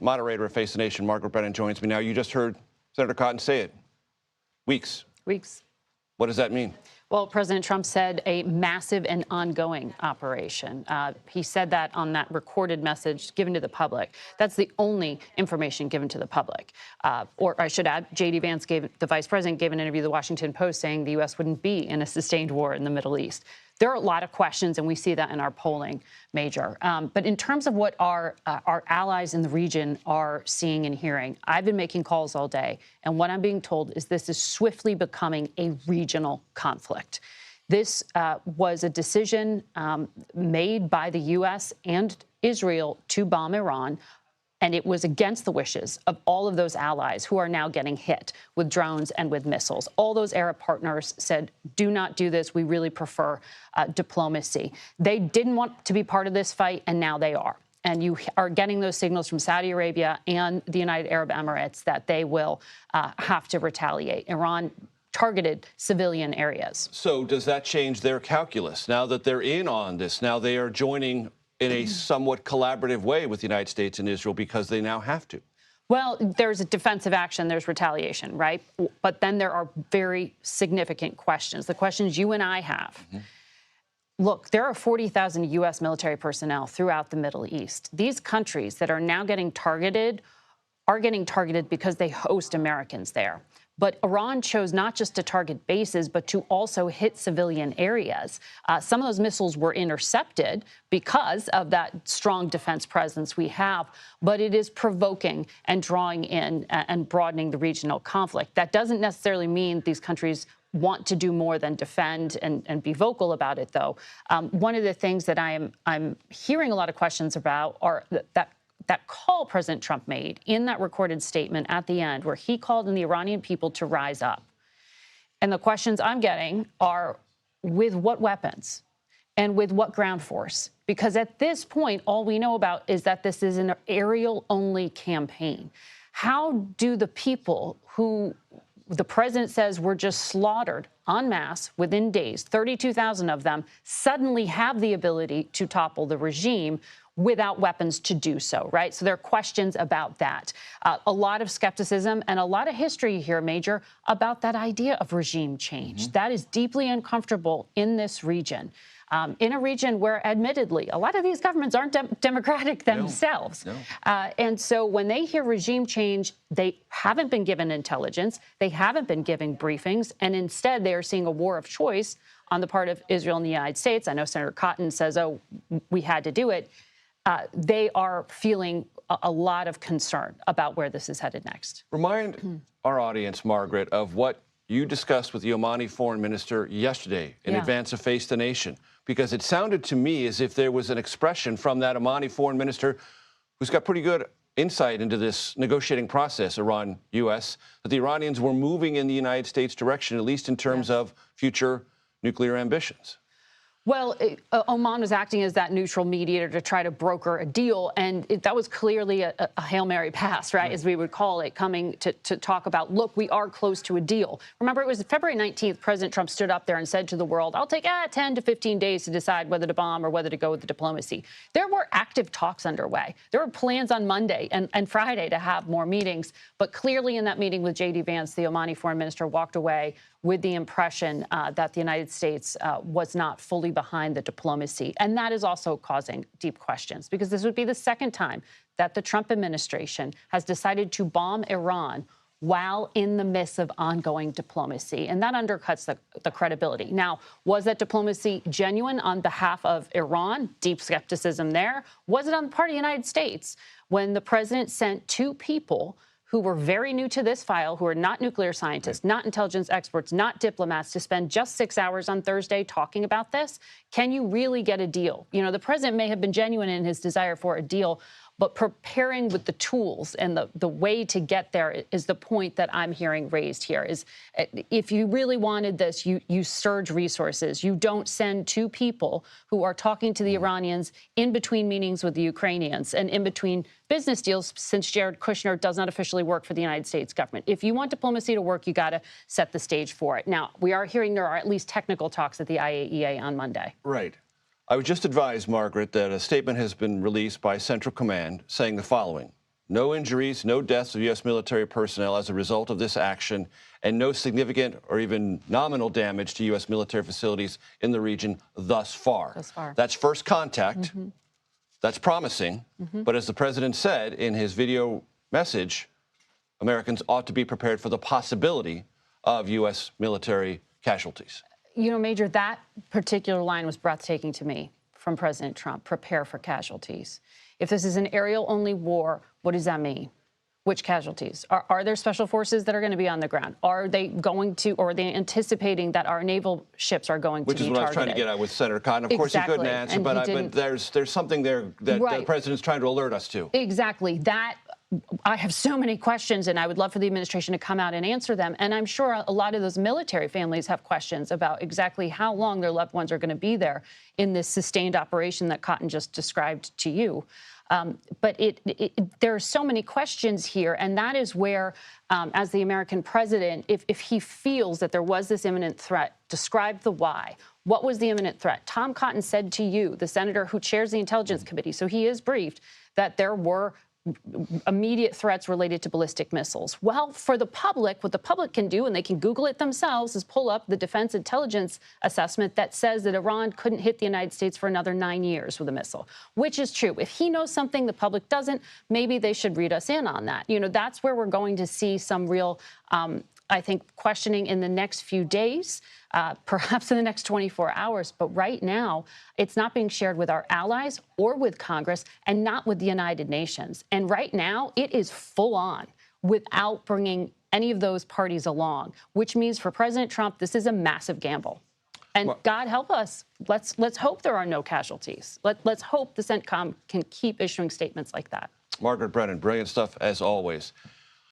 moderator of Face the Nation, Margaret Brennan, joins me now. You just heard Senator Cotton say it. Weeks. What does that mean? Well, President Trump said a massive and ongoing operation. He said that on that recorded message given to the public. That's the only information given to the public. Or I should add, J.D. Vance, the vice president, gave an interview to the Washington Post saying the U.S. wouldn't be in a sustained war in the Middle East. There are a lot of questions, and we see that in our polling, Major. But in terms of what our allies in the region are seeing and hearing, I've been making calls all day, and what I'm being told is this is swiftly becoming a regional conflict. This was a decision made by the U.S. and Israel to bomb Iran, and it was against the wishes of all of those allies who are now getting hit with drones and with missiles. All those Arab partners said, do not do this. We really prefer diplomacy. They didn't want to be part of this fight, and now they are. And you are getting those signals from Saudi Arabia and the United Arab Emirates that they will have to retaliate. Iran targeted civilian areas. So does that change their calculus? Now that they're in on this, now they are joining in a somewhat collaborative way with the United States and Israel because they now have to. Well, there's a defensive action, there's retaliation, right? But then there are very significant questions, the questions you and I have. Look, there are 40,000 U.S. military personnel throughout the Middle East. These countries that are now getting targeted are getting targeted because they host Americans there. But Iran chose not just to target bases, but to also hit civilian areas. Some of those missiles were intercepted because of that strong defense presence we have, but it is provoking and drawing in and broadening the regional conflict. That doesn't necessarily mean these countries want to do more than defend and be vocal about it, though. One of the things that I'm hearing a lot of questions about are that call President Trump made in that recorded statement at the end, where he called on the Iranian people to rise up. And the questions I'm getting are, with what weapons and with what ground force? Because at this point, all we know about is that this is an aerial-only campaign. How do the people who the president says were just slaughtered en masse within days, 32,000 of them, suddenly have the ability to topple the regime without weapons to do so, right? So there are questions about that. A lot of skepticism and a lot of history here, Major, about that idea of regime change. That is deeply uncomfortable in this region. In a region where, admittedly, a lot of these governments aren't democratic themselves. And so when they hear regime change, they haven't been given intelligence, they haven't been given briefings, and instead they are seeing a war of choice on the part of Israel and the United States. I know Senator Cotton says, oh, we had to do it. They are feeling a lot of concern about where this is headed next. Remind our audience, Margaret, of what you discussed with the Omani foreign minister yesterday in advance of Face the Nation, because it sounded to me as if there was an expression from that Omani foreign minister who's got pretty good insight into this negotiating process, Iran-U.S., that the Iranians were moving in the United States direction, at least in terms of future nuclear ambitions. Well, Oman was acting as that neutral mediator to try to broker a deal, and that was clearly a Hail Mary pass, right, as we would call it, coming to talk about, look, we are close to a deal. Remember, it was February 19th, President Trump stood up there and said to the world, I'll take 10 to 15 days to decide whether to bomb or whether to go with the diplomacy. There were active talks underway. There were plans on Monday and Friday to have more meetings, but clearly in that meeting with J.D. Vance, the Omani foreign minister walked away with the impression that the United States was not fully behind the diplomacy. And that is also causing deep questions, because this would be the second time that the Trump administration has decided to bomb Iran while in the midst of ongoing diplomacy. And that undercuts the credibility. Now, was that diplomacy genuine on behalf of Iran? Deep skepticism there. Was it on the part of the United States when the president sent two people who were very new to this file, who are not nuclear scientists, not intelligence experts, not diplomats, to spend just 6 hours on Thursday talking about this? Can you really get a deal? You know, the president may have been genuine in his desire for a deal, but preparing with the tools and the way to get there is the point that I'm hearing raised here. Is if you really wanted this, you surge resources. You don't send two people who are talking to the Iranians in between meetings with the Ukrainians and in between business deals, since Jared Kushner does not officially work for the United States government. If you want diplomacy to work, you got to set the stage for it. Now, we are hearing there are at least technical talks at the IAEA on Monday. Right. I was just advised, Margaret, that a statement has been released by Central Command saying the following. no injuries, no deaths of U.S. military personnel as a result of this action, and no significant or even nominal damage to U.S. military facilities in the region thus far. That's first contact. That's promising. But as the president said in his video message, Americans ought to be prepared for the possibility of U.S. military casualties. You know, Major, that particular line was breathtaking to me from President Trump: prepare for casualties. If this is an aerial-only war, what does that mean? Which casualties? Are there special forces that are going to be on the ground? Are they going to, or are they anticipating that our naval ships are going to be targeted? Which is what I was trying to get at with Senator Cotton. Of course, he couldn't answer, but there's something there that the president's trying to alert us to. Exactly. I have so many questions, and I would love for the administration to come out and answer them. And I'm sure a lot of those military families have questions about exactly how long their loved ones are going to be there in this sustained operation that Cotton just described to you. But there are so many questions here, and that is where, as the American president, if he feels that there was this imminent threat, describe the why. What was the imminent threat? Tom Cotton said to you, the senator who chairs the Intelligence Committee, so he is briefed, that there were immediate threats related to ballistic missiles. Well, for the public, what the public can do, and they can Google it themselves, is pull up the Defense Intelligence Assessment that says that Iran couldn't hit the United States for another 9 years with a missile, which is true. If he knows something the public doesn't, maybe they should read us in on that. You know, that's where we're going to see some real, I think, questioning in the next few days, perhaps in the next 24 hours. But right now, it's not being shared with our allies or with Congress, and not with the United Nations. And right now, it is full on without bringing any of those parties along, which means for President Trump, this is a massive gamble. And God help us. Let's hope there are no casualties. Let's hope the CENTCOM can keep issuing statements like that. Margaret Brennan, brilliant stuff as always.